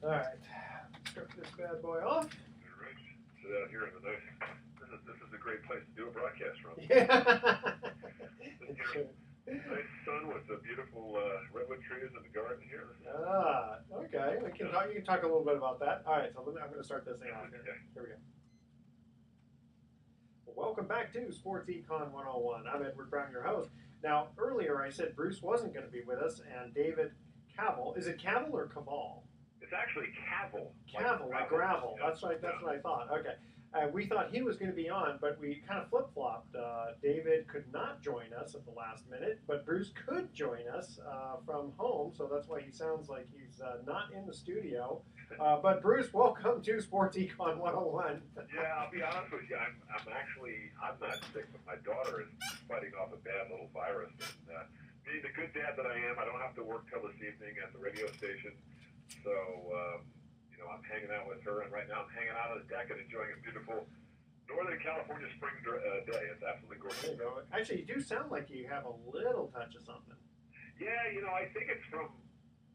All right, start this bad boy off. All right, sit out here in the nice. This is a great place to do a broadcast from. Yeah. Nice sun with the beautiful redwood trees in the garden here. Okay. We can talk. You can talk a little bit about that. All right, so I'm going to start this thing off here. Okay. Here we go. Welcome back to Sports Econ 101. I'm Edward Brown, your host. Now, earlier I said Bruce wasn't going to be with us, and David Cavil. Is it Cavil or Caval? It's actually Cavil. Cavil, like gravel. Yeah. That's right. That's what I thought. Okay. We thought he was going to be on, but we kind of flip-flopped. David could not join us at the last minute, but Bruce could join us from home, so that's why he sounds like he's not in the studio. But Bruce, welcome to Sports Econ 101. Yeah, I'll be honest with you. I'm not sick, but my daughter is fighting off a bad little virus. And being the good dad that I am, I don't have to work till this evening at the radio station. So, I'm hanging out with her, and right now I'm hanging out on the deck and enjoying a beautiful Northern California spring day. It's absolutely gorgeous. There you go. Actually, you do sound like you have a little touch of something. Yeah, I think it's from.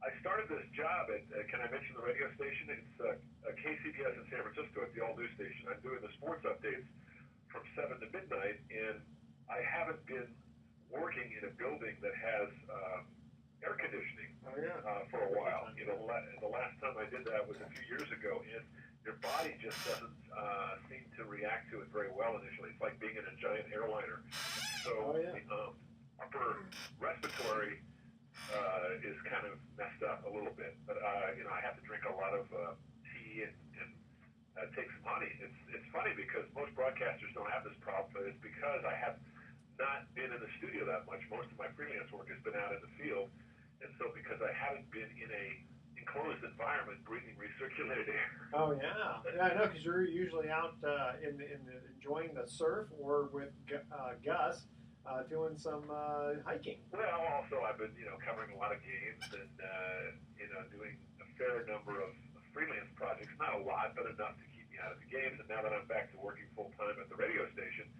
I started this job at. Can I mention the radio station? It's KCBS in San Francisco. It's the all news station. I'm doing the sports updates from 7 to midnight, and I haven't been working in a building that has air conditioning for a while. The last time I did that was a few years ago, and your body just doesn't seem to react to it very well initially. It's like being in a giant airliner. So the upper respiratory is kind of messed up a little bit. But I have to drink a lot of tea and take some honey. It's funny because most broadcasters don't have this problem, but it's because I have not been in the studio that much. Most of my freelance work has been out in the field. And so because I haven't been in a enclosed environment breathing recirculated air. Oh, yeah. Yeah, I know, because you're usually out enjoying the surf or with Gus doing some hiking. Well, also I've been, covering a lot of games and, doing a fair number of freelance projects. Not a lot, but enough to keep me out of the games. And now that I'm back to working full-time at the radio station,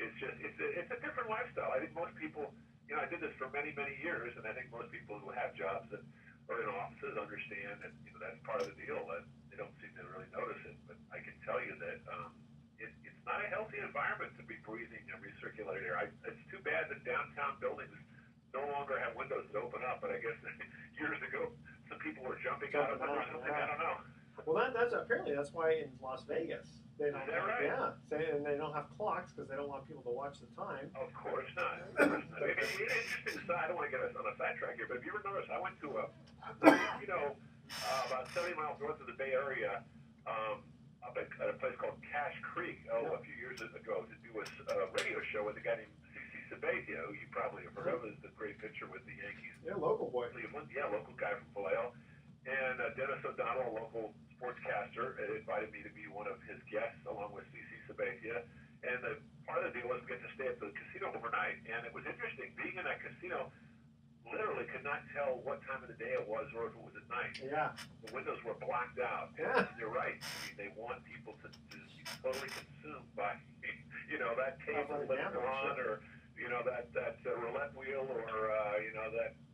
it's a different lifestyle. I think most people... I did this for many, many years, and I think most people who have jobs that are in offices understand that, that's part of the deal. They don't seem to really notice it. But I can tell you that it's not a healthy environment to be breathing recirculated air. It's too bad that downtown buildings no longer have windows that open up, but I guess years ago some people were jumping out of them or something. I don't know. Well, that's why in Las Vegas they don't. Is that right? Yeah, and they don't have clocks because they don't want people to watch the time. Of course not. Interesting side. I don't want to get us on a sidetrack here, but have you ever noticed? I went to about 70 miles north of the Bay Area, up at a place called Cache Creek, a few years ago, to do a radio show with a guy named CC Sabathia, who you probably have heard of, is the great pitcher with the Yankees. Yeah, local boy. Cleveland, local guy from Vallejo. And Dennis O'Donnell, a local sportscaster, invited me to be one of his guests along with CC Sabathia. And part of the deal was we get to stay at the casino overnight. And it was interesting. Being in that casino, literally could not tell what time of the day it was or if it was at night. Yeah. The windows were blacked out. Yeah. And you're right. I mean, they want people to be totally consumed by, that table later on or, that roulette wheel or,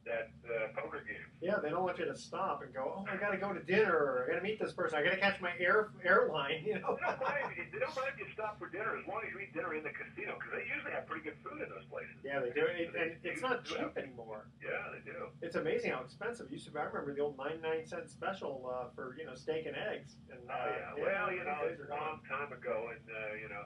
that poker game. Yeah, they don't want you to stop and go, I got to go to dinner, or I got to meet this person, I got to catch my airline, They don't mind if you stop for dinner as long as you eat dinner in the casino, because they usually have pretty good food in those places. Yeah, they do. And it's not cheap anymore. Yeah, they do. It's amazing how expensive it used to be. I remember the old 99-cent special for, steak and eggs. And, well, it's a long time ago, and,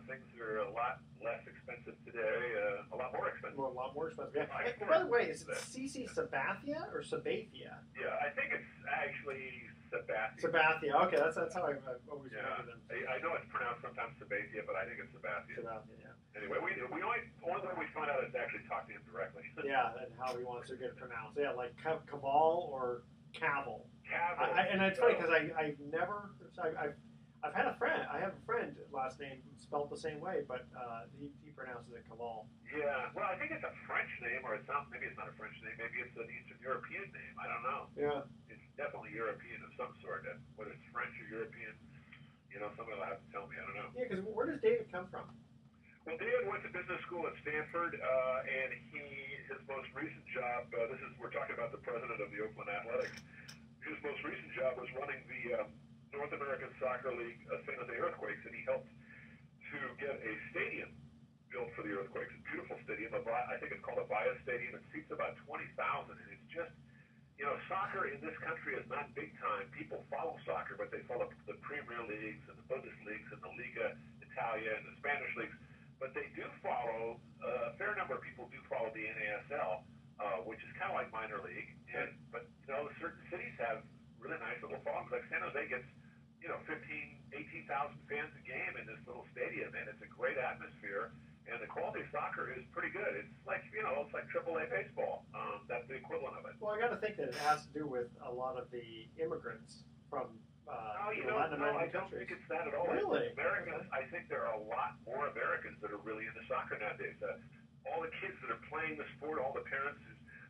things are a lot less expensive today, a lot more expensive. A lot more expensive, yeah. Hey, by the way, is it CC Sabathia or Sabathia? Yeah, I think it's actually Sabathia. Sabathia, okay, that's how I've always remembered them. I know it's pronounced sometimes Sabathia, but I think it's Sabathia. Sabathia, yeah. Anyway, only way we find out is to actually talk to him directly. Yeah, and how he wants to get it pronounced. Yeah, like Caval or Cavil. Cavil. And it's funny because I've had a friend. I have a friend last name spelled the same way, but he pronounces it Caval. Yeah, well, I think it's a French name, or maybe it's not a French name. Maybe it's an Eastern European name. I don't know. Yeah, it's definitely European of some sort. Whether it's French or European, somebody will have to tell me. I don't know. Yeah, because where does David come from? Well, David went to business school at Stanford, and his most recent job. We're talking about the president of the Oakland Athletics. His most recent job was running the the North American Soccer League San Jose Earthquakes, and he helped to get a stadium built for the Earthquakes. A beautiful stadium. I think it's called a Via Stadium. It seats about 20,000, and it's just, soccer in this country is not big time. People follow soccer, but they follow the Premier Leagues and the Bundesligas and the Liga Italia and the Spanish leagues. But they do follow, a fair number of people do follow the NASL, which is kind of like minor league. But certain cities have really nice little followings. Like San Jose gets, 18,000 fans a game in this little stadium, and it's a great atmosphere. And the quality of soccer is pretty good. It's like, it's like AAA baseball. That's the equivalent of it. Well, I got to think that it has to do with a lot of the immigrants from Latin American countries. I don't think it's that at all. Really? Americans, I think there are a lot more Americans that are really into soccer nowadays. All the kids that are playing the sport, all the parents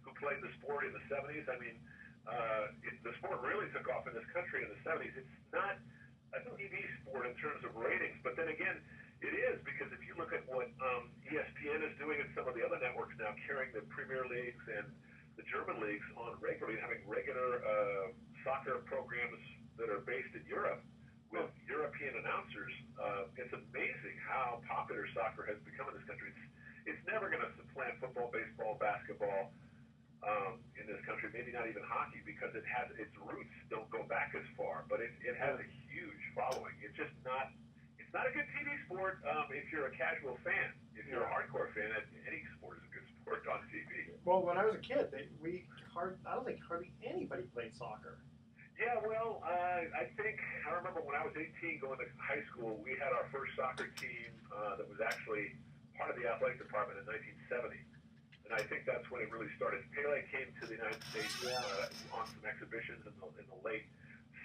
who played the sport in the 70s, I mean, the sport really took off in this country in the 70s. It's not a TV sport in terms of ratings, but then again, it is, because if you look at what ESPN is doing and some of the other networks now, carrying the Premier Leagues and the German leagues on regularly, having regular soccer programs that are based in Europe with European announcers, it's amazing how popular soccer has become in this country. It's never going to supplant football, baseball, basketball in this country, maybe not even hockey, because it has its roots don't go back as far, but it has a huge following. It's just not. It's not a good TV sport if you're a casual fan. If you're a hardcore fan, any sport is a good sport on TV. Well, when I was a kid, I don't think hardly anybody played soccer. Yeah, well, I remember when I was 18 going to high school, we had our first soccer team that was actually part of the athletic department in 1970. And I think that's when it really started. Pele came to the United States on some exhibitions in the late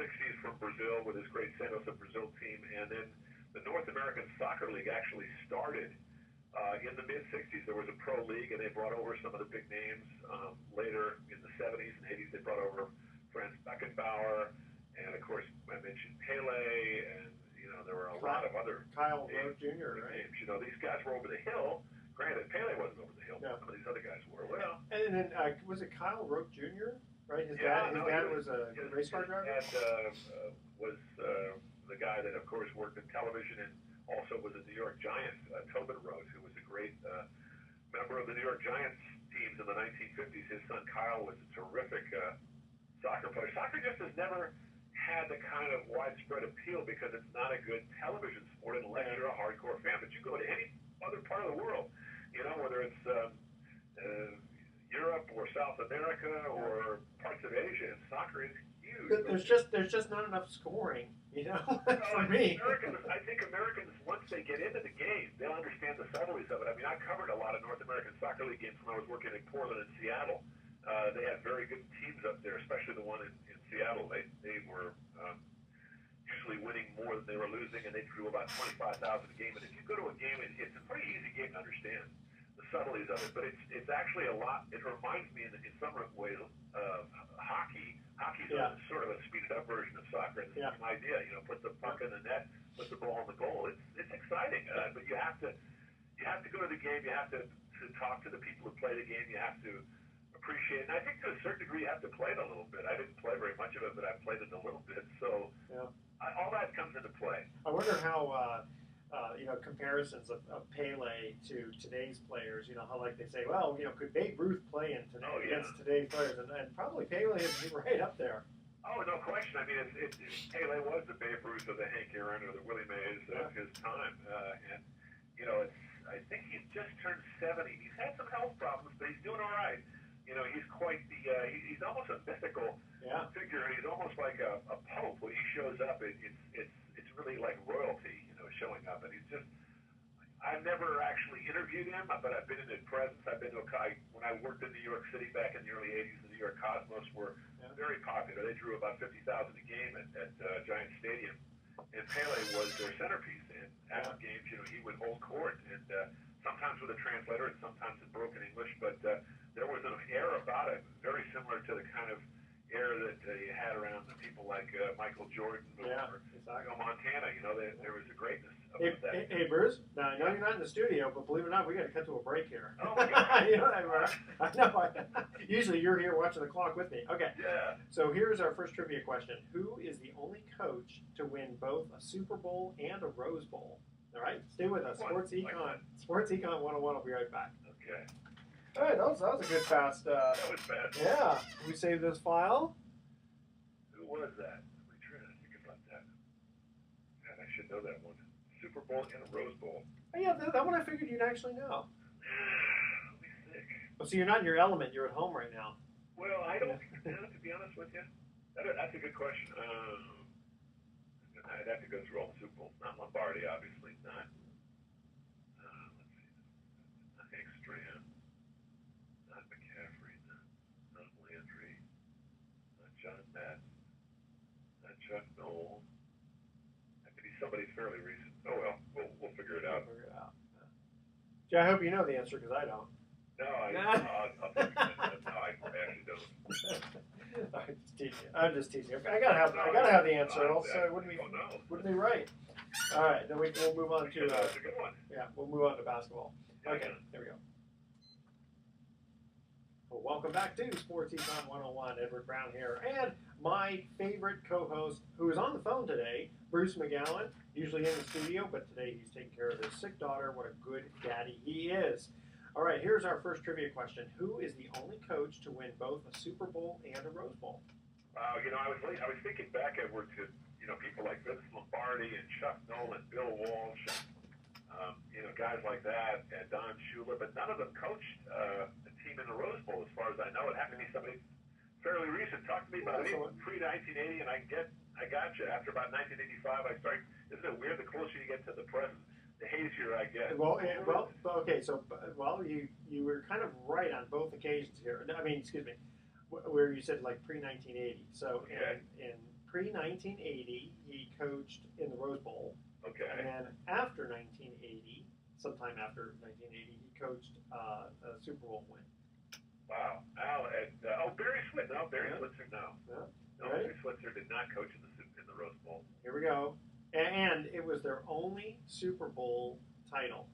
60s from Brazil with his great San Jose Brazil team, and then the North American Soccer League actually started in the mid-'60s. There was a pro league, and they brought over some of the big names. Later in the 70s and 80s, they brought over Franz Beckenbauer, and of course, I mentioned Pele, and there were a lot of other Kyle Rote Jr., right? names. These guys were over the hill. Granted, Pele wasn't over the hill. No. Some of these other guys were. Well, and then was it Kyle Rote Jr.? Right? His dad was a race car driver. His dad was the guy that, of course, worked in television and also was a New York Giants, Tobin Rote, who was a great member of the New York Giants teams in the 1950s. His son Kyle was a terrific soccer player. Soccer just has never had the kind of widespread appeal because it's not a good television sport unless you're a hardcore fan. But you go to any other part of the world, whether it's Europe or South America or parts of Asia, and soccer is huge. There's just not enough scoring. For me. I think Americans, once they get into the game, they'll understand the subtleties of it. I mean, I covered a lot of North American Soccer League games when I was working in Portland and Seattle. They had very good teams up there, especially the one in Seattle. They were usually winning more than they were losing, and they drew about 25,000 a game. And if you go to a game, it's a pretty easy game to understand the subtleties of it. But it's actually a lot. It reminds me in some ways of hockey. Hockey's sort of a speeded up version of soccer. It's the same idea, put the puck in the net, put the ball in the goal. It's exciting, but you have to go to the game. You have to talk to the people who play the game. You have to appreciate it. And I think to a certain degree you have to play it a little bit. I didn't play very much of it, but I played it a little bit. So all that comes into play. I wonder how comparisons of Pele to today's players. How like they say, well, could Babe Ruth play in today against today's players? And probably Pele is right up there. Oh, no question. I mean, Pele was the Babe Ruth or the Hank Aaron or the Willie Mays of his time. And, I think he's just turned 70. He's had some health problems, but he's doing all right. He's quite he's almost a mythical figure. He's almost like a pope. When he shows up, it's really like royalty, showing up. And he's just, I've never actually interviewed him, but I've been in his presence. I've been to when I worked in New York City back in the early 80s, the New York Cosmos were very popular. They drew about 50,000 a game at Giant Stadium. And Pele was their centerpiece. And after games, he would hold court, and sometimes with a translator and sometimes in broken English. But there was an air about it very similar to the kind of era that you had around the people like Michael Jordan or exactly. Montana. There was a greatness Hey, about that. hey, Bruce. Now I know you're not in the studio, but believe it or not, we got to cut to a break here. Oh my God. I know. Usually you're here watching the clock with me. Okay. Yeah. So here's our first trivia question: who is the only coach to win both a Super Bowl and a Rose Bowl? All right, stay with us. Sports Econ. Sports Econ 101. I'll be right back. Okay. All right, that was a good fast. That was fast. Yeah. We save this file. Who was that? I'm trying to think about that. God, I should know that one. Super Bowl and a Rose Bowl. Oh, yeah, that one I figured you'd actually know. Let me think. Oh, so you're not in your element. You're at home right now. Well, I don't. To be honest with you, that's a good question. I'd have to go through all the Super Bowls. Not Lombardi, obviously. Not. Let's see. Not Ekstrom. Not McCaffrey. Not Landry. Not John Madden. Not Chuck Noll. That could be somebody fairly recent. Oh well, we'll figure it out. We'll figure it out. Yeah, I hope you know the answer because I don't. No, I'll figure it out. No, I actually don't. I'm just teasing. I gotta have the answer. Else wouldn't be right. All right, then we'll move on to. That's a good one. Yeah, we'll move on to basketball. Okay, there we go. Well, welcome back to Sports Econ 101. Edward Brown here, and my favorite co-host, who is on the phone today, Bruce McGowan. Usually in the studio, but today he's taking care of his sick daughter. What a good daddy he is. All right, here's our first trivia question. Who is the only coach to win both a Super Bowl and a Rose Bowl? I was thinking back, Edward, to people like Vince Lombardi and Chuck Noll and Bill Walsh, guys like that, and Don Shula, but none of them coached a team in the Rose Bowl, as far as I know. It had to be somebody fairly recent. Talk to me about it pre-1980, and I got you. After about 1985, I started. Isn't it weird? The closer you get to the present, the hazier I get. Okay. So, you were kind of right on both occasions here. I mean, excuse me, where you said like pre-1980. So in pre-1980, he coached in the Rose Bowl. Okay. And then after 1980, sometime after 1980, he coached a Super Bowl win. Wow. Barry Switzer. No, Barry Switzer. No. Barry Switzer did not coach in the Rose Bowl. Here we go. And it was their only Super Bowl title.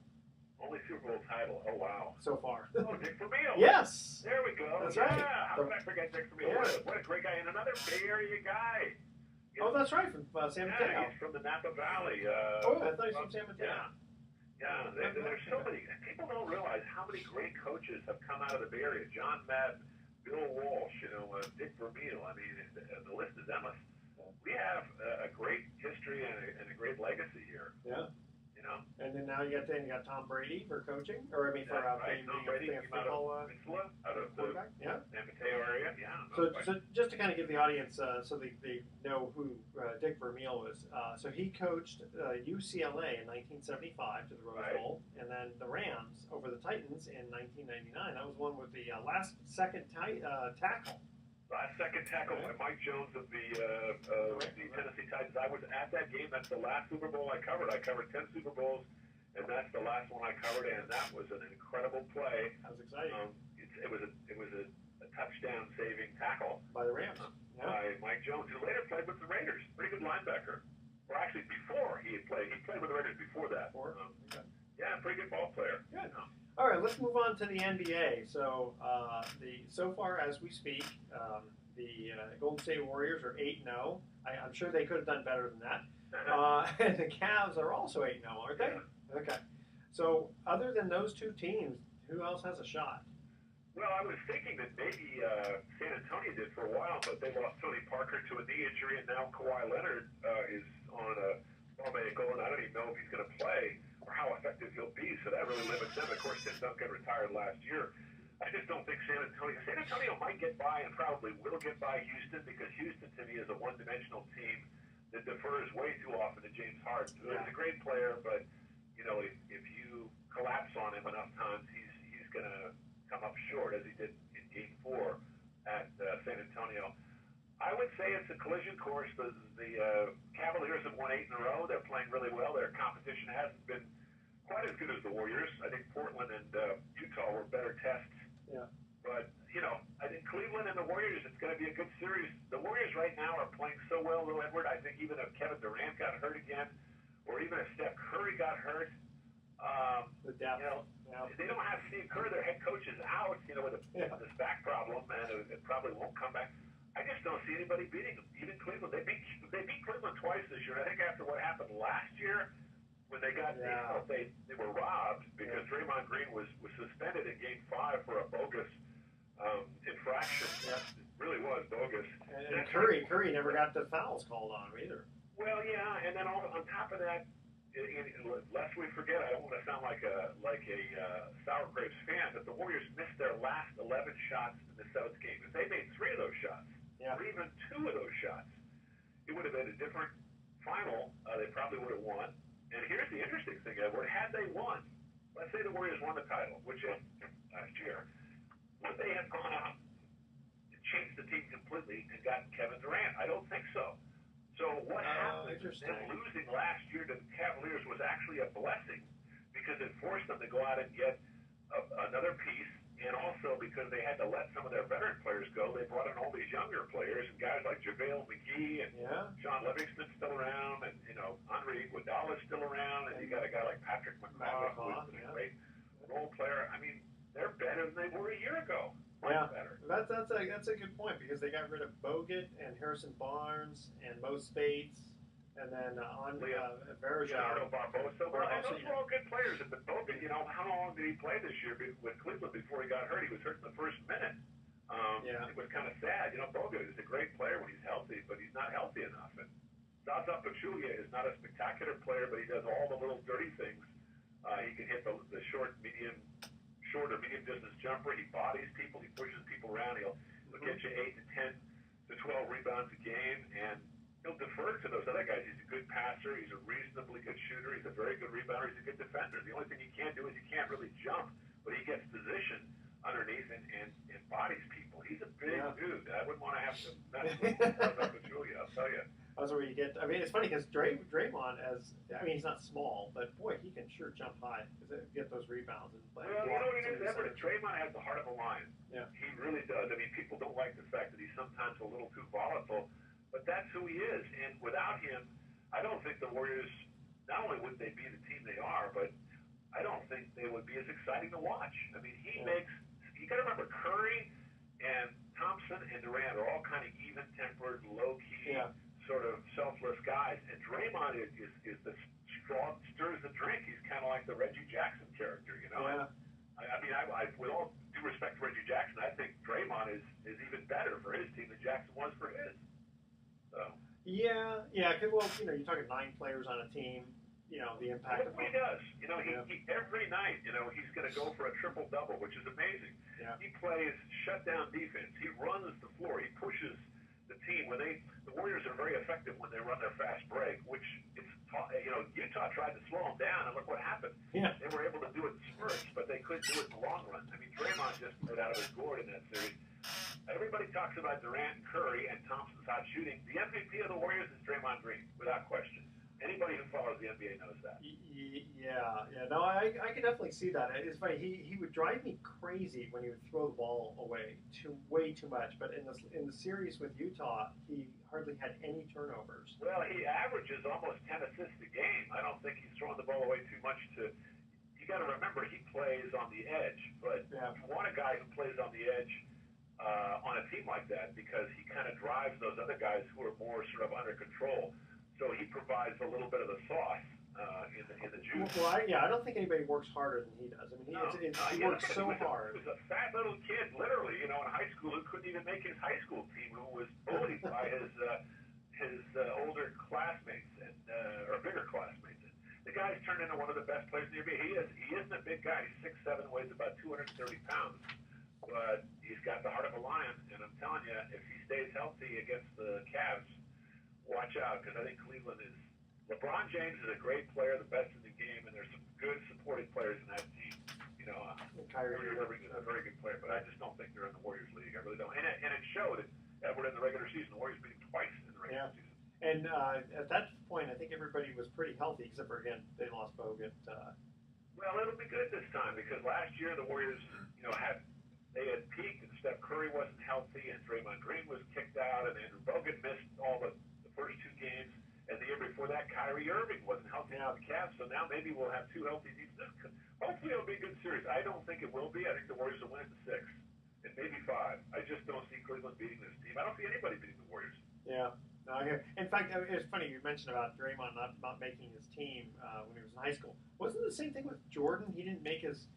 Only Super Bowl title. Oh, wow. So far. Oh, Dick Vermeil. Yes. There we go. That's right. How could I forget Dick Vermeil? Yeah. What a great guy. And another Bay Area guy. That's right. From San Mateo. Yeah, he's from the Napa Valley. I thought he was from San Mateo. Yeah. There's so many. People don't realize how many great coaches have come out of the Bay Area. John Madden, Bill Walsh, Dick Vermeil. I mean, the list is endless. We have a great history and a great legacy here. Yeah. And then now you got Tom Brady for coaching, or being Tom Brady football out of the yeah. San Mateo area. Yeah. So just to kind of give the audience, so they know who Dick Vermeil was. So he coached UCLA in 1975 to the Rose Bowl, and then the Rams over the Titans in 1999. That was one with the second tackle. Last second tackle by Mike Jones of the Tennessee Titans. I was at that game. That's the last Super Bowl I covered. I covered 10 Super Bowls, and that's the last one I covered. And that was an incredible play. That was exciting. It was a touchdown saving tackle by the Rams. By Mike Jones, who later played with the Raiders. Pretty good linebacker. Or actually, before he played with the Raiders before that. Yeah, pretty good ball player. Good. All right, let's move on to the NBA. So, so far as we speak, the Golden State Warriors are 8-0. I'm sure they could have done better than that. And the Cavs are also 8-0, aren't they? Yeah. Okay. So, other than those two teams, who else has a shot? Well, I was thinking that maybe San Antonio did for a while, but they lost Tony Parker to a knee injury, and now Kawhi Leonard is on a ankle, and I don't even know if he's going to play or how effective he'll be, so that really limits them. Of course, Tim Duncan retired last year. I just don't think San Antonio might get by and probably will get by Houston, because Houston, to me, is a one-dimensional team that defers way too often to James Harden. He's a great player, but, if you collapse on him enough times, he's going to come up short, as he did in Game 4 at San Antonio. I would say it's a collision course. The Cavaliers have won 8 in a row. They're playing really well. Their competition hasn't been quite as good as the Warriors. I think Portland and Utah were better tests But, I think Cleveland and the Warriors, it's going to be a good series. The Warriors right now are playing so well, though, Edward. I think even if Kevin Durant got hurt again, or even if Steph Curry got hurt, the depth. They don't have Steve Kerr. Their head coach is out, with this back problem, and it probably won't come back. I just don't see anybody beating them. Even Cleveland. They beat Cleveland twice this year. I think after what happened last year, when they got they were robbed because Draymond Green was suspended in Game 5 for a bogus infraction. Yep. It really was bogus. And Curry never got the fouls called on him either. Well, yeah, and then on top of that, lest we forget, I don't want to sound like a sour grapes fan, but the Warriors missed their last 11 shots in the 7th game. If they made 3 of those shots, or even 2 of those shots, it would have been a different final. They probably would have won. And here's the interesting thing, Edward. Had they won, let's say the Warriors won the title, which is last year, would they have gone out and changed the team completely and gotten Kevin Durant? I don't think so. So what happened? Them losing last year to the Cavaliers was actually a blessing because it forced them to go out and get another piece, and also because they had to let some of their veteran players go, they brought in all these younger players and guys like JaVale McGee and Sean Livingston still around, and Andre Iguodala's still around, and you got a guy like Patrick McCaw, who's a great role player. I mean, they're better than they were a year ago. Better. That's a good point because they got rid of Bogut and Harrison Barnes and Mo Spates and then Verjao. Leonardo Barbosa. Well, and those were all good players. But Bogut, how long did he play this year with Cleveland before he got hurt? He was hurt in the first minute. It was kind of sad. Bogut is a great player when he's healthy, but he's not healthy enough. And Zaza Pachulia is not a spectacular player, but he does all the little dirty things. He can hit the short or medium distance jumper. He bodies people. He pushes people around. He'll get you 8 to 10 to 12 rebounds a game, and he'll defer to those other guys. He's a good passer. He's a reasonably good shooter. He's a very good rebounder. He's a good defender. The only thing he can't do is he can't really jump, but he gets position underneath and bodies people. He's a big dude. I wouldn't want to have to mess with Julia, I'll tell you. That's where you get. I mean, it's funny because Draymond, he's not small, but boy, he can sure jump high, get those rebounds and play. Well, you know what it is, Everett? Draymond has the heart of a lion. Yeah, he really does. I mean, people don't like the fact that he's sometimes a little too volatile, but that's who he is. And without him, I don't think the Warriors. Not only would they be the team they are, but I don't think they would be as exciting to watch. I mean, he makes. You got to remember, Curry and Thompson and Durant are all kind of even-tempered, low-key. Sort of selfless guys, and Draymond is the straw stirs the drink. He's kind of like the Reggie Jackson character, Yeah. I mean, with all due respect to Reggie Jackson, I think Draymond is even better for his team than Jackson was for his. So. Yeah. Well, you're talking 9 players on a team. The impact. Look what he does. He every night, he's going to go for a triple-double, which is amazing. Yeah. He plays shutdown defense. He runs the floor. He pushes the team. The Warriors are very effective when they run their fast break, which Utah tried to slow them down, and look what happened. Yeah. They were able to do it in spurts, but they couldn't do it in the long run. I mean, Draymond just played out of his gourd in that series. Everybody talks about Durant and Curry and Thompson's hot shooting. The MVP of the Warriors is Draymond Green, without question. Anybody who follows the NBA knows that. Yeah. No, I can definitely see that. It's funny. He would drive me crazy when he would throw the ball away way too much. But in the series with Utah, he hardly had any turnovers. Well, he averages almost 10 assists a game. I don't think he's throwing the ball away too much. You got to remember he plays on the edge, but you want a guy who plays on the edge on a team like that because he kind of drives those other guys who are more sort of under control. So he provides a little bit of the sauce in the juice. Well, I don't think anybody works harder than he does. I mean, he works so hard. He was a fat little kid, literally, in high school who couldn't even make his high school team, who was bullied by his older classmates or bigger classmates. The guy's turned into one of the best players in the NBA. He isn't a big guy. He's 6'7", weighs about 230 pounds. But he's got the heart of a lion, and I'm telling you, if he stays healthy against the Cavs, watch out, because I think Cleveland is. LeBron James is a great player, the best in the game, and there's some good supporting players in that team. Kyrie Irving is a very good player, but I just don't think they're in the Warriors league. I really don't. And it showed that Edward in the regular season. The Warriors beat him twice in the regular season. And at that point, I think everybody was pretty healthy, except for, again, they lost Bogut. Well, it'll be good this time because last year the Warriors, had they had peaked and Steph Curry wasn't healthy and Draymond Green was kicked out and Andrew Bogut missed all the first two games. And the year before that, Kyrie Irving wasn't healthy on the Cavs. So now maybe we'll have two healthy teams. Hopefully it'll be a good series. I don't think it will be. I think the Warriors will win it in 6 and maybe 5. I just don't see Cleveland beating this team. I don't see anybody beating the Warriors. Yeah. No, in fact, it's funny you mentioned about Draymond not making his team when he was in high school. Wasn't the same thing with Jordan? He didn't make his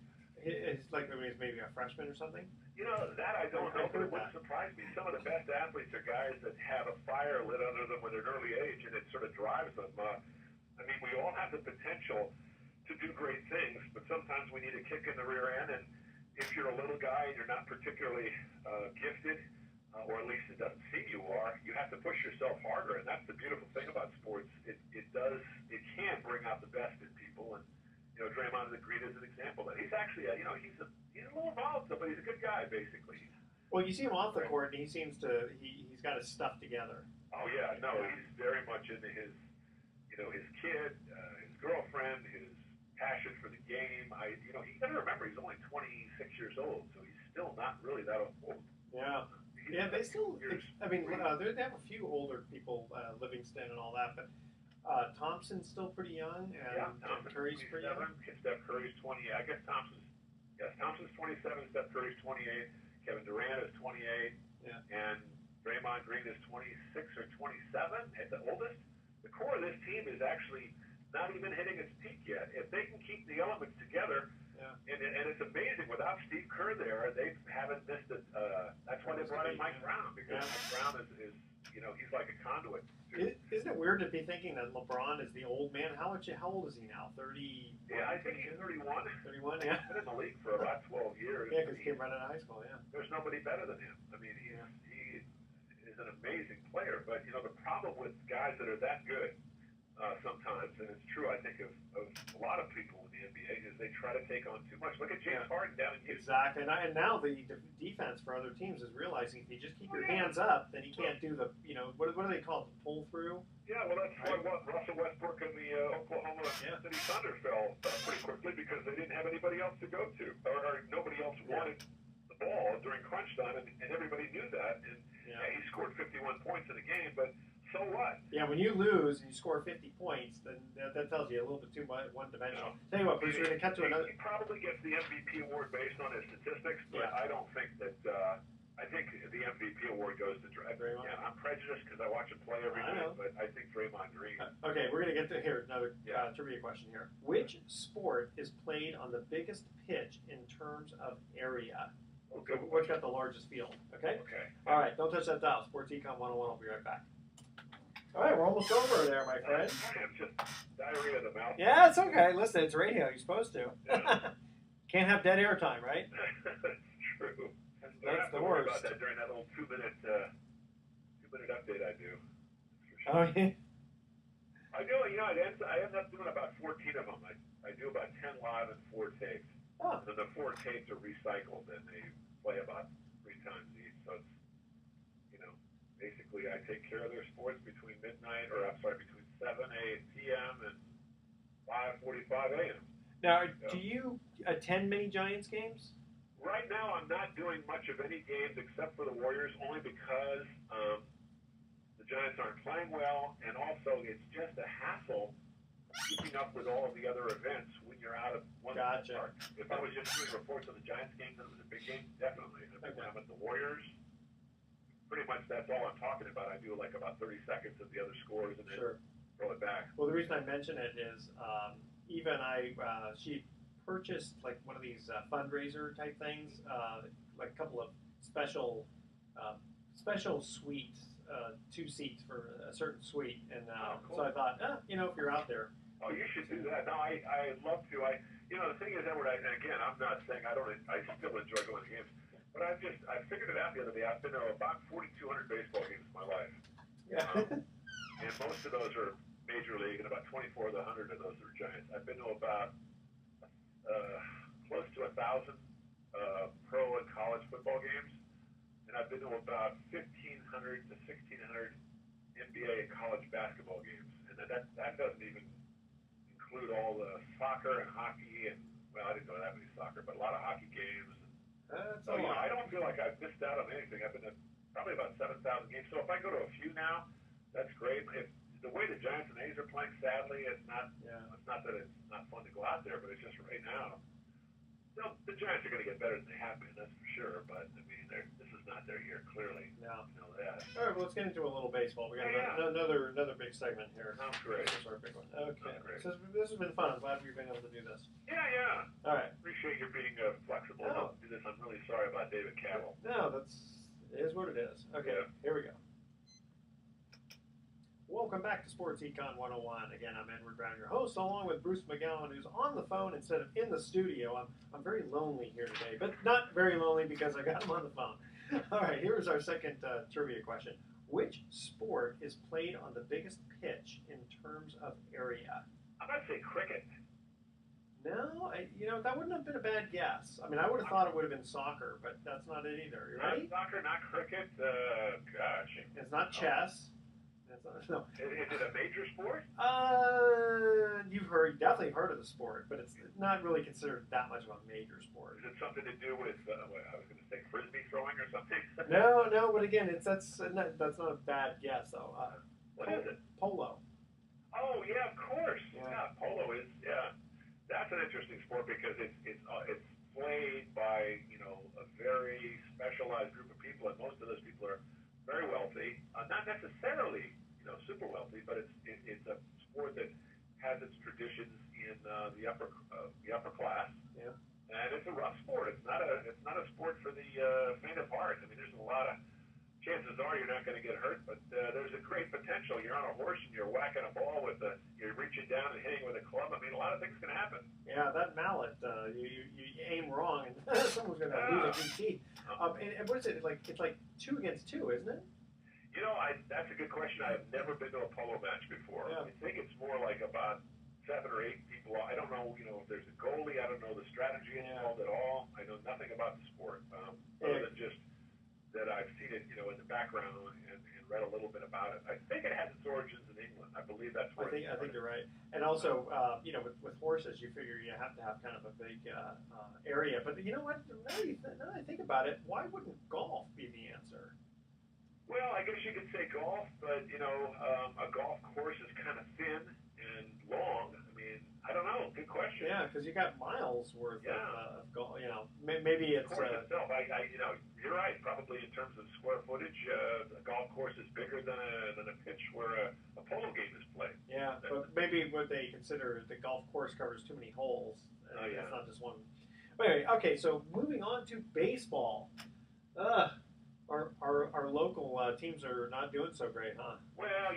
like when he was maybe a freshman or something. You know, that I don't know, but it wouldn't surprise me. Some of the best athletes are guys that have a fire lit under them at an early age, and it sort of drives them. I mean, we all have the potential to do great things, but sometimes we need a kick in the rear end, and if you're a little guy and you're not particularly gifted, or at least it doesn't seem you are, you have to push yourself harder, and that's the beautiful thing about sports. It can bring out the best in people, and you know, Draymond is great as an example. That he's actually, he's a little volatile, but he's a good guy, basically. Well, you see him off the court, and he seems to he's got his stuff together. Oh yeah, no, he's very much into his kid, his girlfriend, his passion for the game. You got to remember he's only 26 years old, so he's still not really that old. Yeah. They still. I mean, they have a few older people, Livingston and all that, but Thompson's still pretty young, and Curry's pretty young. Steph Curry's 20. I guess Thompson's 27. Steph Curry's 28. Kevin Durant is 28. Yeah. And Draymond Green is 26 or 27 at the oldest. The core of this team is actually not even hitting its peak yet. If they can keep the elements together, and it's amazing. Without Steve Kerr there, they haven't missed it. That's why they brought in Mike Brown, because Mike Brown is he's like a conduit. Isn't it weird to be thinking that LeBron is the old man? How old is he now? 30? Yeah, I think he's 31. 31, yeah. He's been in the league for about 12 years. Yeah, because he came right out of high school, yeah. There's nobody better than him. I mean, he is an amazing player. But, the problem with guys that are that good sometimes, and it's true, I think, of a lot of people in the NBA, is they try to take on too much. Look at James Harden down in Houston. Exactly. And now the defense for other teams is realizing if you just keep your hands up, then you can't do the, what do they call it, the pull through? Yeah, well, that's why Russell Westbrook and the Oklahoma City Thunder fell pretty quickly, because they didn't have anybody else to go to, or nobody else wanted the ball during crunch time, and everybody knew that. And he scored 51 points in a game, but so what? Yeah, when you lose and you score 50 points, then that tells you a little bit too one-dimensional. Tell you what, Bruce, we're going to cut to another. He probably gets the MVP award based on his statistics, but I don't think that. I think the MVP award goes to Draymond. Yeah, I'm prejudiced because I watch him play every night, but I think Draymond Green. Okay, we're going to get to another trivia question here. Which sport is played on the biggest pitch in terms of area? Okay. What's got the largest field? Okay. All right, don't touch that dial. Sports Econ 101. I'll be right back. All right, we're almost over there, my friend. Just diarrhea of the mouth. Yeah, it's okay. Listen, it's radio. You're supposed to. Can't have dead air time, right? That's true. That's the worry worst. About that during that little two-minute update I do. Sure. Oh, yeah. I do. I end up doing about 14 of them. I do about 10 live and 4 tapes. Oh. And the 4 tapes are recycled, and they play about 3 times each. So it's, basically I take care of their sports between 7 p.m. and 5:45 a.m. Now, do you attend many Giants games? Right now, I'm not doing much of any games except for the Warriors, only because the Giants aren't playing well, and also it's just a hassle keeping up with all of the other events when you're out of one park. If I was just doing reports on the Giants games and it was a big game, definitely. When I'm at the Warriors, pretty much that's all I'm talking about. I do like about 30 seconds of the other scores and then throw it back. Well, the reason I mention it is Eva and I, she purchased like one of these fundraiser type things, like a couple of special suites, 2 seats for a certain suite. And cool. So I thought, if you're out there. Oh, you should do that. No, I'd love to. The thing is, Edward, again, I'm not saying I still enjoy going to games. But I figured it out the other day. I've been to about 4,200 baseball games in my life. Yeah. And most of those are Major League, and about 24 of the 100 of those are Giants. I've been to about close to 1,000 pro and college football games, and I've been to about 1,500 to 1,600 NBA and college basketball games. And that doesn't even include all the soccer and hockey, and, well, I didn't go to that many soccer, but a lot of hockey games. That's So, a lot. I don't feel like I've missed out on anything. I've been to probably about 7,000 games. So if I go to a few now, that's great. If the way the Giants and A's are playing, sadly, it's not. Yeah. It's not that it's not fun to go out there, but it's just right now. The Giants are going to get better than they have been. That's for sure. But I mean, this is not their year. Clearly, No. you know that. All right, well, let's get into a little baseball. We got another big segment here. Sounds great. This is our big one. Okay. Sounds great. So this has been fun. I'm glad we've been able to do this. Yeah. All right. Appreciate you being flexible Oh. enough to do this. I'm really sorry about David Cattle. No, it is what it is. Okay, Here we go. Welcome back to Sports Econ 101. Again, I'm Edward Brown, your host, along with Bruce McGowan, who's on the phone instead of in the studio. I'm very lonely here today, but not very lonely because I got him on the phone. All right, here's our second trivia question. Which sport is played on the biggest pitch in terms of area? I'm going to say cricket. No, that wouldn't have been a bad guess. I mean, I would have thought it would have been soccer, but that's not it either. You ready? Not soccer, not cricket. Gosh. It's not chess. No. Is it a major sport? You've definitely heard of the sport, but it's not really considered that much of a major sport. Is it something to do with, I was going to say frisbee throwing or something? No, but again, that's not a bad guess though. What is it? Polo. Oh yeah, of course. Yeah. Polo is. Yeah, that's an interesting sport because it's played by a very specialized group of people, and most of those people are very wealthy. Not necessarily super wealthy, but it's a sport that has its traditions in the upper class. Yeah. And it's a rough sport. It's not a sport for the faint of heart. I mean, there's a lot of chances are you're not going to get hurt, but there's a great potential. You're on a horse and you're whacking a ball you're reaching down and hitting with a club. I mean, a lot of things can happen. Yeah, that mallet, you aim wrong and someone's going to lose a few teeth. And what is it? It's like 2 against 2, isn't it? That's a good question. I have never been to a polo match before. Yeah. I think it's more like about 7 or 8 people. I don't know, if there's a goalie. I don't know the strategy involved at all. I know nothing about the sport, other than just that I've seen it, in the background and read a little bit about it. I think it has its origins in England. I believe that's where I think you're right. And also, with horses, you figure you have to have kind of a big area. But you know what? Now that I think about it, why wouldn't golf be the answer? Well, I guess you could say golf, but a golf course is kind of thin and long. I mean, I don't know. Good question. Yeah, because you got miles worth of golf. Maybe it's. The course itself, you're right. Probably in terms of square footage, a golf course is bigger than a pitch where a polo game is played. Yeah, but maybe what they consider the golf course covers too many holes. Yeah. It's not just one. But anyway, okay. So moving on to baseball. Our local teams are not doing so great, huh? Well,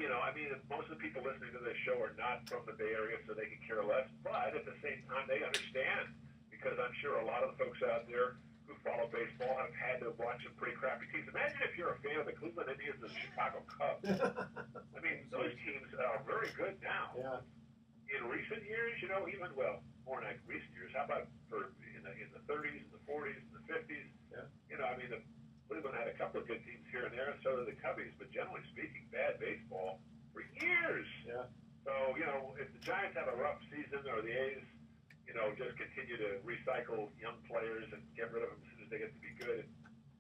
most of the people listening to this show are not from the Bay Area, so they can care less. But at the same time, they understand because I'm sure a lot of the folks out there who follow baseball have had to watch some pretty crappy teams. Imagine if you're a fan of the Cleveland Indians and the Chicago Cubs. I mean, those teams are very good now. Yeah. In recent years, more like recent years. How about in the 30s, and the 40s, and the 50s? Yeah. Cleveland had a couple of good teams here and there, and so did the Cubbies. But generally speaking, bad baseball for years. Yeah. So if the Giants have a rough season, or the A's, just continue to recycle young players and get rid of them as soon as they get to be good,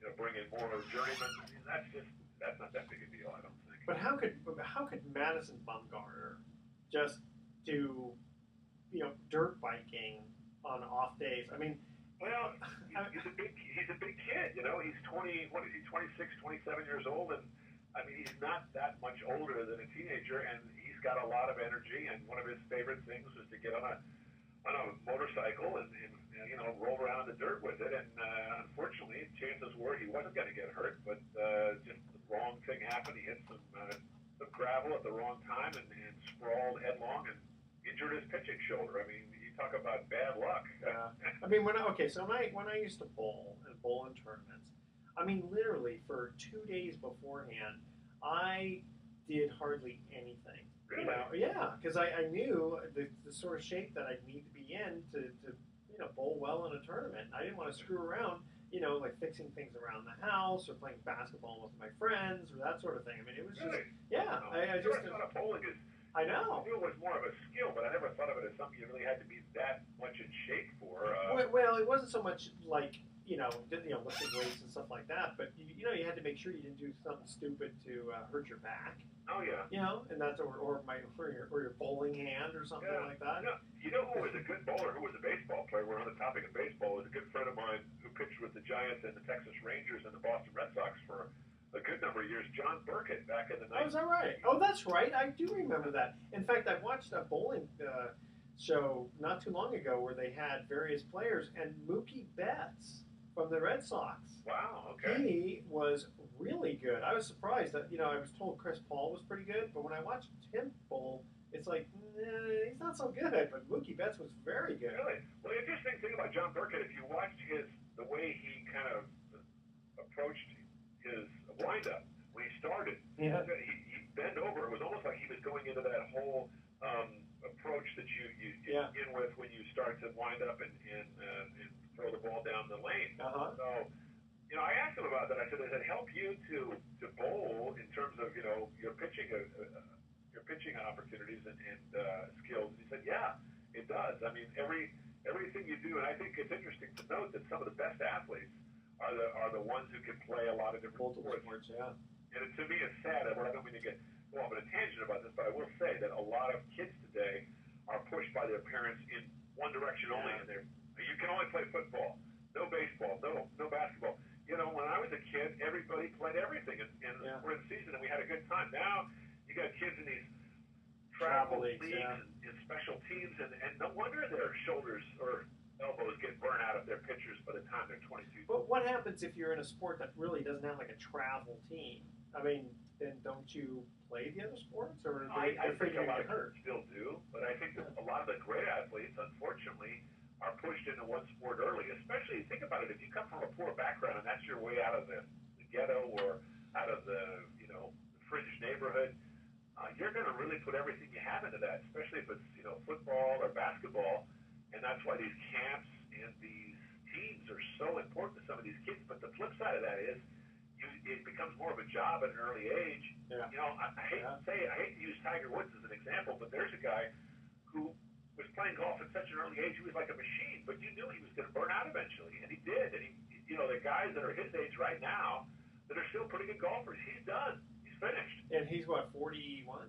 and bring in more journeymen, that's not that big a deal, I don't think. But how could Madison Bumgarner just do dirt biking on off days? I mean. Well, he's a big kid, He's 20. What is he? 26, 27 years old, and I mean he's not that much older than a teenager, and he's got a lot of energy. And one of his favorite things was to get on a motorcycle and roll around in the dirt with it. And unfortunately, chances were he wasn't going to get hurt, but just the wrong thing happened. He hit some gravel at the wrong time and sprawled headlong and injured his pitching shoulder. I mean. Talk about bad luck. I mean, when I used to bowl in tournaments, I mean, literally for 2 days beforehand, I did hardly anything. Really? Yeah, because I knew the sort of shape that I'd need to be in to bowl well in a tournament. I didn't want to screw around, like fixing things around the house or playing basketball with my friends or that sort of thing. I mean, it was really? I just thought of bowling is. I know. I knew it was more of a skill, but I never thought of it as something you really had to be that much in shape for. Well, it wasn't so much like lifting weights and stuff like that. But you had to make sure you didn't do something stupid to hurt your back. Oh yeah. And that's or your bowling hand or something like that. Yeah. You know who was a good bowler? Who was a baseball player? We're on the topic of baseball. Was a good friend of mine who pitched with the Giants and the Texas Rangers and the Boston Red Sox for a good number of years. John Burkett back in the 90s. Oh, is that right? Oh, that's right. I do remember that. In fact, I watched a bowling show not too long ago where they had various players, and Mookie Betts from the Red Sox. Wow. Okay. He was really good. I was surprised that I was told Chris Paul was pretty good, but when I watched him bowl, it's like he's not so good. But Mookie Betts was very good. Really? Well, the interesting thing about John Burkett, if you watched the way he kind of approached his windup when he started, he bent over. It was almost like he was going into that whole approach that you begin with when you start to wind up and throw the ball down the lane. Uh-huh. So, I asked him about that. I said, does it help you to bowl in terms of your pitching opportunities and skills? And he said, yeah, it does. I mean, everything you do, and I think it's interesting to note that some of the best athletes are the ones who can play a lot of different sports. Yeah. And to me, it's sad. I don't mean to go off on a tangent about this, but I will say that a lot of kids today are pushed by their parents in one direction only, and you can only play football, no baseball, no basketball. When I was a kid, everybody played everything, and we're in season, and we had a good time. Now you got kids in these travel leagues and special teams, and no wonder their shoulders or elbows get burnt out of their pitchers by the time they're 22. But what happens if you're in a sport that really doesn't have like a travel team? I mean, then don't you play the other sports, or I think a lot of kids still do, but I think that a lot of the great athletes, unfortunately, are pushed into one sport early. Especially, think about it, if you come from a poor background and that's your way out of the ghetto or out of the fringe neighborhood, you're going to really put everything you have into that, especially if it's football or basketball. And that's why these camps and these teams are so important to some of these kids. But the flip side of that is it becomes more of a job at an early age. Yeah. I hate to use Tiger Woods as an example, but there's a guy who was playing golf at such an early age. He was like a machine, but you knew he was going to burn out eventually, and he did. And the guys that are his age right now that are still pretty good golfers, he's done. He's finished. And he's what, 41?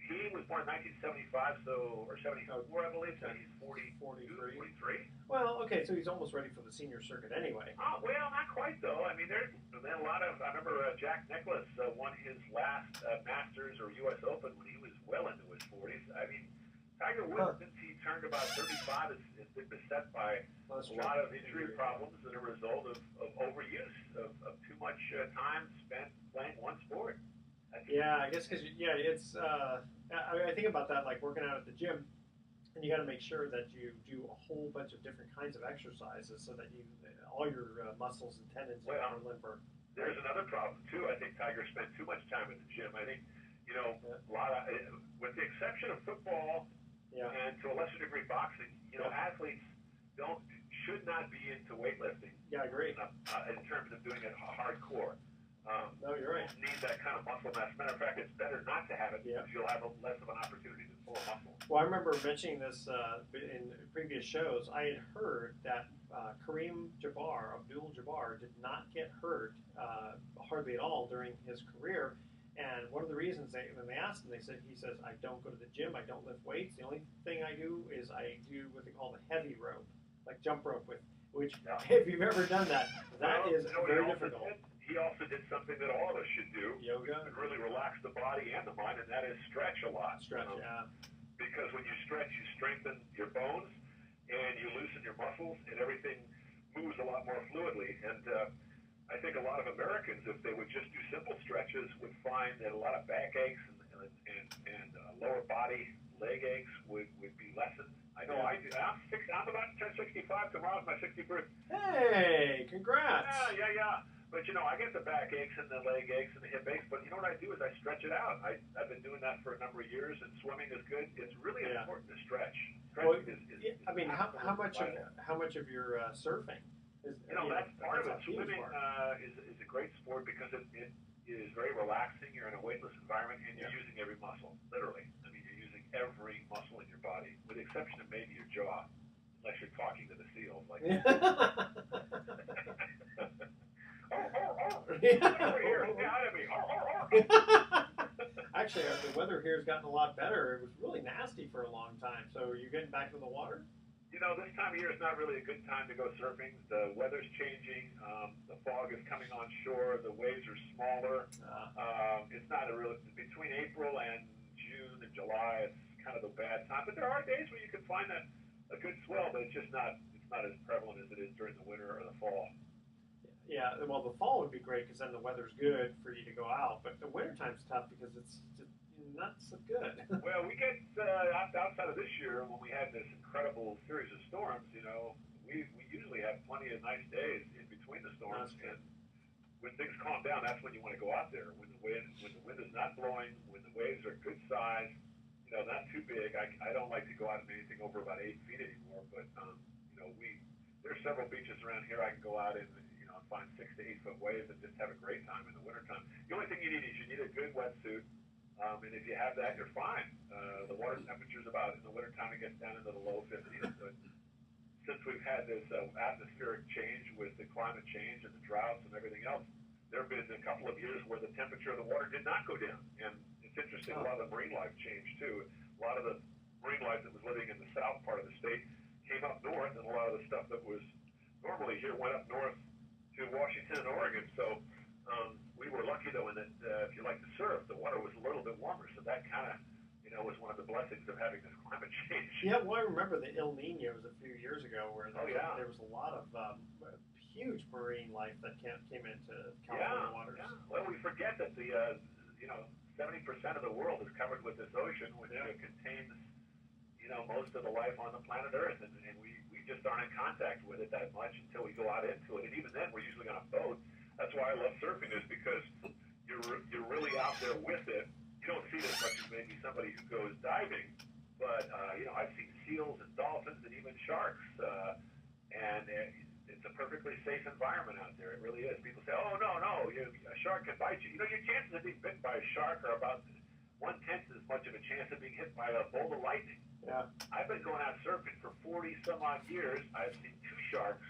He was born in 1975, or 74, I believe. So he's 43. 43. Well, okay, so he's almost ready for the senior circuit anyway. Oh, well, not quite though. I mean, there's been a lot of. I remember Jack Nicklaus won his last Masters or U.S. Open when he was well into his 40s. I mean, Tiger Woods, since he turned about 35, has been beset by a lot of injury problems that are a result of overuse, of too much time spent playing one sport. Yeah, I guess because it's. I think about that like working out at the gym, and you got to make sure that you do a whole bunch of different kinds of exercises so that all your muscles and tendons are limber. There's another problem too. I think Tiger spent too much time at the gym. I think a lot of, with the exception of football and to a lesser degree boxing, athletes should not be into weightlifting. Yeah, I agree. In terms of doing it hardcore. No, you're right. You need that kind of muscle mass. Matter of fact, it's better not to have it because you'll have less of an opportunity to pull a muscle. Well, I remember mentioning this in previous shows. I had heard that Kareem Abdul-Jabbar, did not get hurt hardly at all during his career. And one of the reasons when they asked him, he says, I don't go to the gym, I don't lift weights. The only thing I do is I do what they call the heavy rope, like jump rope which if you've ever done that, is very difficult. He also did something that all of us should do. Yoga. And really relax the body and the mind, and that is stretch a lot. Because when you stretch, you strengthen your bones, and you loosen your muscles, and everything moves a lot more fluidly. And I think a lot of Americans, if they would just do simple stretches, would find that a lot of back aches and lower body leg aches would be lessened. I know I do. I'm about to turn 65. Tomorrow's my 60th birthday. Hey, congrats. Yeah. But, I get the back aches and the leg aches and the hip aches, but you know what I do is I stretch it out. I've been doing that for a number of years, and swimming is good. It's really important to stretch. Well, how much of your surfing is? That's part of it. Swimming is a great sport because it is very relaxing. You're in a weightless environment, and you're using every muscle, literally. I mean, you're using every muscle in your body, with the exception of maybe your jaw. unless you're talking to the seals. Like, Yeah. get over here, get out of me. Actually, the weather here has gotten a lot better. It was really nasty for a long time. So are you getting back to the water? You know, this time of year is not really a good time to go surfing. The weather's changing. The fog is coming on shore. The waves are smaller. It's not a real, between April and June and July, it's kind of a bad time. But there are days where you can find a good swell, but it's not as prevalent as it is during the winter or the fall. Yeah, well, the fall would be great because then the weather's good for you to go out. But the wintertime's tough because it's just not so good. Well, we get outside of this year when we had this incredible series of storms. You know, we usually have plenty of nice days in between the storms, and when things calm down, that's when you want to go out there. When the wind is not blowing, when the waves are good size, you know, not too big. I don't like to go out in anything over about 8 feet anymore. But you know, there's several beaches around here I can go out in. Find 6 to 8 foot waves and just have a great time in the wintertime. The only thing you need is you need a good wetsuit, and if you have that, you're fine. The water temperature is about, in the wintertime, it gets down into the low 50s, but since we've had this atmospheric change with the climate change and the droughts and everything else, there have been a couple of years where the temperature of the water did not go down, and it's interesting, a lot of the marine life changed too. A lot of the marine life that was living in the south part of the state came up north, and a lot of the stuff that was normally here went up north to Washington and Oregon. So we were lucky though in that if you like to surf, the water was a little bit warmer. So that kind of, you know, was one of the blessings of having this climate change. Yeah, well, I remember the El Niños a few years ago where there was a lot of huge marine life that came into California waters. Yeah. Well, we forget that the, you know, 70% of the world is covered with this ocean, which contains, you know, most of the life on the planet Earth, and we just aren't in contact with it that much until we go out into it. And even then, we're usually on a boat. That's why I love surfing, is because you're really out there with it. You don't see it as much as maybe somebody who goes diving, but you know, I've seen seals and dolphins and even sharks, and it's a perfectly safe environment out there. It really is. People say, "Oh no, a shark can bite you." You know, your chances of being bitten by a shark are about 1/10 as much of a chance of being hit by a bolt of lightning. Yeah. I've been going out surfing for 40 some odd years. I've seen 2 sharks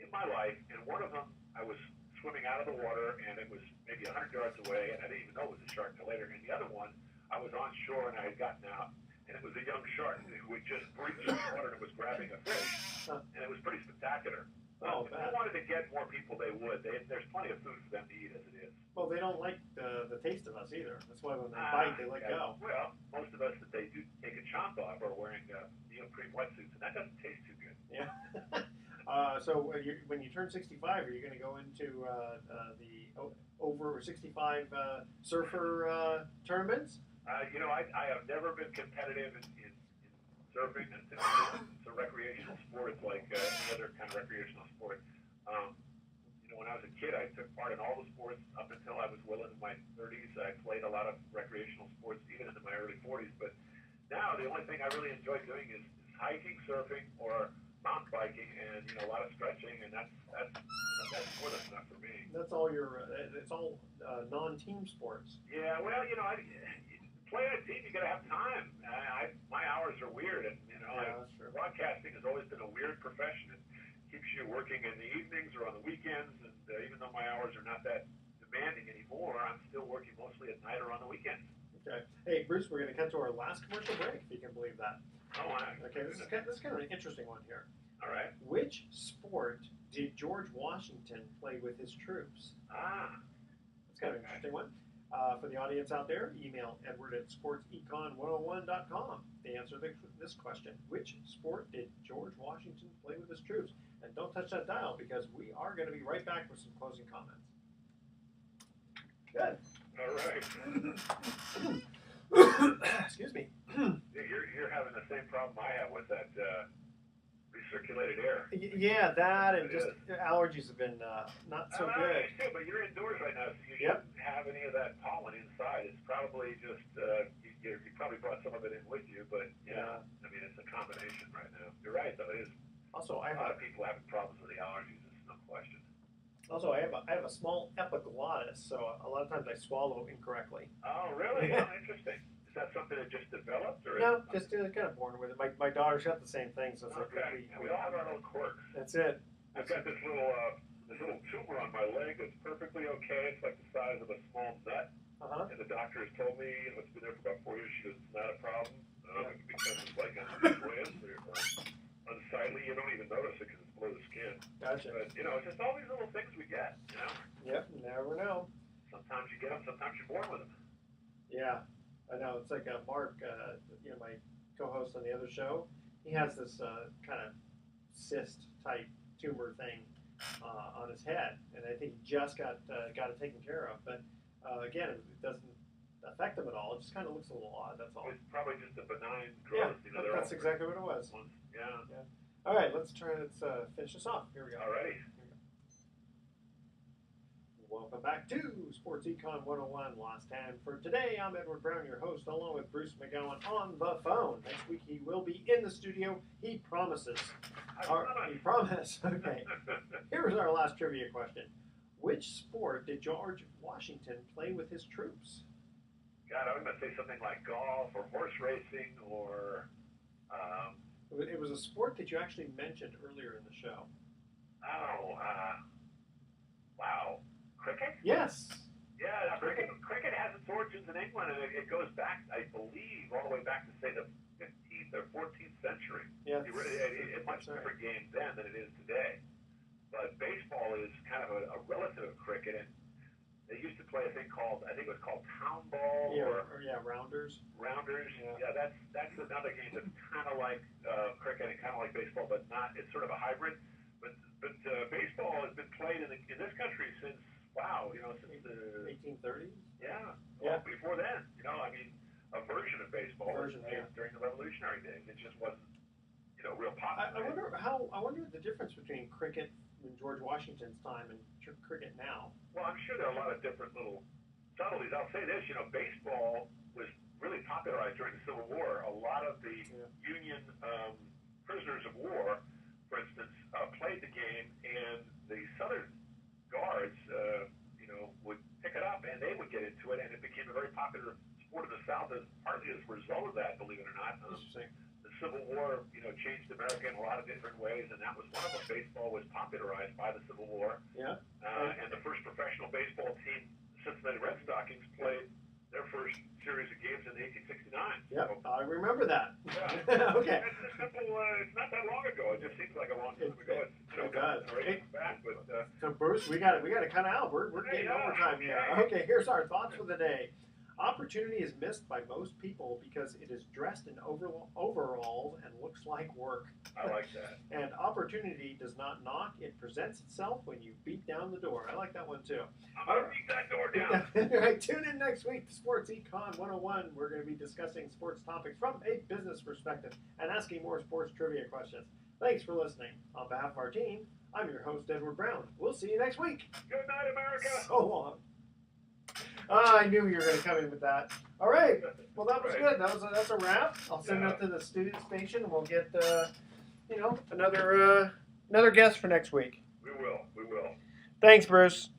in my life, and one of them I was swimming out of the water, and it was maybe 100 yards away, and I didn't even know it was a shark until later. And the other one, I was on shore, and I had gotten out, and it was a young shark who had just breached the water and was grabbing a fish, and it was pretty spectacular. If they wanted to get more people, they would. There's plenty of food for them to eat as it is. Well, they don't like the taste of us either. That's why when they bite, they let go. Well, most of us that they do take a chomp off are wearing neoprene wetsuits, and that doesn't taste too good. Yeah. So when you turn 65, are you going to go into the over 65 surfer tournaments? You know, I have never been competitive in surfing. It's a recreational sport. It's like any other kind of recreational sport. You know, when I was a kid, I took part in all the sports up until I was well into my 30s. I played a lot of recreational sports even into my early 40s. But now the only thing I really enjoy doing is hiking, surfing, or mountain biking, and you know, a lot of stretching, and that's more than enough for me. That's all it's all non-team sports. Yeah, well, you know, play on a team, you gotta have time. My hours are weird, and you know, broadcasting has always been a weird profession. It keeps you working in the evenings or on the weekends, and even though my hours are not that demanding anymore, I'm still working mostly at night or on the weekends. Okay. Hey, Bruce, we're going to cut to our last commercial break, if you can believe that. Oh, wow. Okay, this is kind of an interesting one here. All right. Which sport did George Washington play with his troops? That's kind of an interesting one. For the audience out there, email Edward at sportsecon101.com to answer this question. Which sport did George Washington play with his troops? And don't touch that dial, because we are going to be right back with some closing comments. Good. All right. Excuse me. You're having the same problem I have with that recirculated air. Yeah, that and just allergies have been not so good. Too, but you're indoors right now, so you shouldn't have any of that pollen inside. It's probably just you probably brought some of it in with you, but yeah, I mean, it's a combination right now. You're right, though. It is. Also, a lot of people having problems with the allergies. There's no question. Also, I have a small epiglottis, so a lot of times I swallow incorrectly. Oh, really? Oh, interesting. that something that just developed, or? No, just kind of born with it. My daughter's got the same thing, so it's like Okay. We all have our little quirks. That's it. I've got this little tumor on my leg that's perfectly okay. It's like the size of a small nut. And the doctor has told me, it's been there for about 4 years. She goes, it's not a problem. Because it's like joyous or unsightly, you don't even notice it because it's below the skin. Gotcha. But, it's just all these little things we get, Yep, you never know. Sometimes you get them, sometimes you're born with them. Yeah, I know. It's like Mark, my co-host on the other show, he has this kind of cyst-type tumor thing on his head, and I think he just got it taken care of. But again, it doesn't affect him at all. It just kind of looks a little odd. That's all. It's probably just a benign growth. Yeah, that's exactly what it was. Yeah. All right, let's finish this off. Here we go. All righty. Welcome back to Sports Econ 101. Last time for today. I'm Edward Brown, your host, along with Bruce McGowan on the phone. Next week he will be in the studio. He promises. He promised. Okay. Here's our last trivia question. Which sport did George Washington play with his troops? God, I was going to say something like golf or horse racing or... It was a sport that you actually mentioned earlier in the show. Wow. Cricket? Yes. Yeah, cricket has its origins in England, and it goes back, I believe, all the way back to, say, the 15th or 14th century. Yeah. It's a much different game then than it is today. But baseball is kind of a relative of cricket, and they used to play a thing called, I think it was called town ball rounders. Rounders. Yeah, that's another game that's kind of like cricket and kind of like baseball, but not. It's sort of a hybrid. But baseball has been played in this country since since the 1830s. Yeah. Well, before then, a version of baseball was played during the Revolutionary days. It just wasn't real popular. I wonder the difference between cricket in George Washington's time and cricket now. Well, I'm sure there are a lot of different little subtleties. I'll say this, baseball was really popularized during the Civil War. A lot of the Union prisoners of war, for instance, played the game, and the Southern Guards, would pick it up, and they would get into it, and it became a very popular sport in the South, partly as a result of that, believe it or not. Interesting. The Civil War, changed America in a lot of different ways, and that was one of them. Baseball was popularized by the Civil War. Yeah. And the first professional baseball team, the Cincinnati Red Stockings, played their first series of games in 1869. Yep, so, I remember that. Yeah. Okay. It's simple. It's not that long ago. It just seems like a long time ago. It does. Back, but, so Bruce, we got to cut out. We're getting overtime here. Okay, here's our thoughts for the day. Opportunity is missed by most people because it is dressed in overalls and looks like work. I like that. And opportunity does not knock. It presents itself when you beat down the door. I like that one too. I'm going to beat that door down. All right, tune in next week to Sports Econ 101. We're going to be discussing sports topics from a business perspective and asking more sports trivia questions. Thanks for listening. On behalf of our team, I'm your host, Edward Brown. We'll see you next week. Good night, America. So long. I knew you were going to come in with that. All right. Well, that was good. That's a wrap. I'll send that to the student station, and we'll get another guest for next week. We will. Thanks, Bruce.